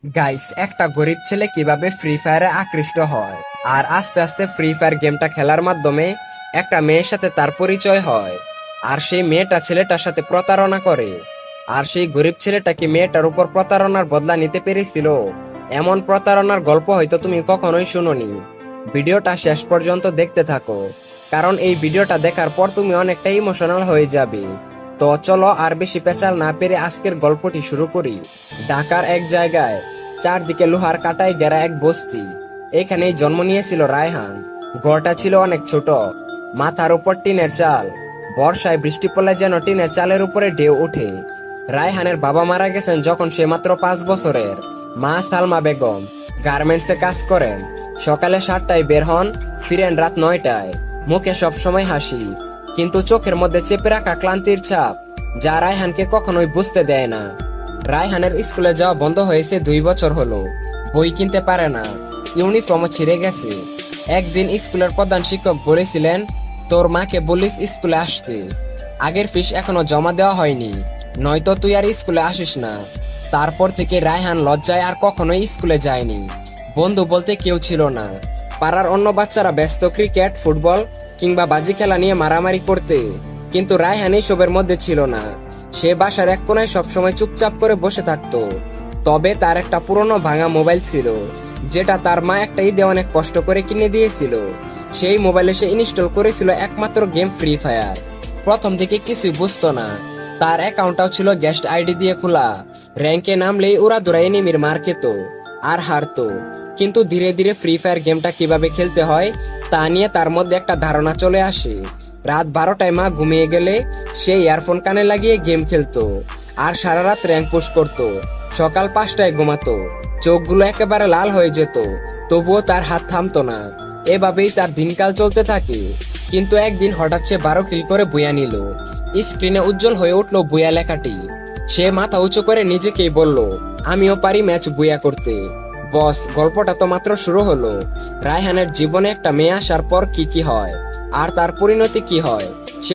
Guys, একটা গরিব ছেলে কিভাবে ফ্রি ফায়ারে আকৃষ্ট হয় আর আস্তে আস্তে ফ্রি ফায়ার গেমটা খেলার মাধ্যমে একটা মেয়ের সাথে তার পরিচয় হয়। আর সেই মেয়েটা ছেলেটার সাথে প্রতারণা করে। আর সেই গরিব ছেলেটা কি মেয়েটার উপর প্রতারণার বদলা নিতে পেরেছিল? এমন প্রতারণার গল্প হয়তো তুমি কখনোই শুনোনি। ভিডিওটা শেষ পর্যন্ত দেখতে থাকো, কারণ এই ভিডিওটা দেখার পর তুমি অনেকটা ইমোশনাল হয়ে যাবে। তো চলো আর বেশি পেঁচাল না পেরে আজকের গল্পটি শুরু করি। ঢাকার এক জায়গায় চারদিকে লোহার কাটায় ঘেরা এক বস্তি। এখানেই জন্ম নিয়েছিল রায়হান। ঘরটা ছিল অনেক ছোট, মাথার উপর টিনের চাল। বর্ষায় বৃষ্টি পড়লে যেন টিনের চালের উপরে ঢেউ ওঠে। রায়হানের বাবা মারা গেছেন যখন সে মাত্র 5 বছরের। মা সালমা বেগম গার্মেন্টসে কাজ করেন। সকালে 7টায় বের হন, ফিরেন রাত 9টায়। মুখে সবসময় হাসি, কিন্তু চোখের মধ্যে চেপে রাখা ক্লান্তির ছাপ, যা রায়হানকে কখনোই বুঝতে দেয় না। রায়হানের স্কুলে যাওয়া বন্ধ হয়েছে 2 বছর হলো। বই কিনতে পারে না, ইউনিফর্মও ছিঁড়ে গেছে। একদিন স্কুলের প্রধান শিক্ষক বলেছিলেন, তোর মাকে বলিস স্কুলে আসতে, আগের ফিস এখনো জমা দেওয়া হয়নি, নয়তো তুই আর স্কুলে আসিস না। তারপর থেকে রায়হান লজ্জায় আর কখনোই স্কুলে যায়নি। বন্ধু বলতে কেউ ছিল না। পাড়ার অন্য বাচ্চারা ব্যস্ত ক্রিকেট, ফুটবল কিংবা বাজি খেলা নিয়ে মারামারি করতে, কিন্তু রায়হান এসবের মধ্যে ছিল না। সে বাসার এক কোনায় সবসময় চুপচাপ করে বসে থাকতো। তবে তার একটা পুরনো ভাঙা মোবাইল ছিল, যেটা তার মা একটা ঈদে অনেক কষ্ট করে কিনে দিয়েছিল। সেই মোবাইলে সে ইনস্টল করেছিল একমাত্র গেম ফ্রি ফায়ার। প্রথম দিকে কিছুই বুঝতো না। তার অ্যাকাউন্টটাও ছিল গেস্ট আইডি দিয়ে খোলা। র্যাঙ্কে নামলেই ওরা দৌড়াই এনিমির মার খেত আর হারতো। কিন্তু ধীরে ধীরে ফ্রি ফায়ার গেমটা কিভাবে খেলতে হয় তা নিয়ে তার মধ্যে একটা ধারণা চলে আসে। রাত 12টায় মা ঘুমিয়ে গেলে সে ইয়ারফোন কানে লাগিয়ে গেম খেলতো আর সারা রাত র্যাঙ্ক পুশ করতো। সকাল 5টায় ঘুমাতো, চোখগুলো একেবারে লাল হয়ে যেত, তবুও তার হাত থামতো না। এভাবেই তার দিনকাল চলতে থাকে। কিন্তু একদিন হঠাৎ সে 12 কিল করে বুয়া নিল। স্ক্রিনে উজ্জ্বল হয়ে উঠল বুয়া লেখাটি। সে মাথা উঁচু করে নিজেকেই বলল, আমিও পারি ম্যাচ বুয়া করতে। বস, গল্পটা তো মাত্র শুরু হলো। রায়হানের জীবনে একটা মেয়ে আসার পর কি কি হয় আর তার পরিণতি কি হয়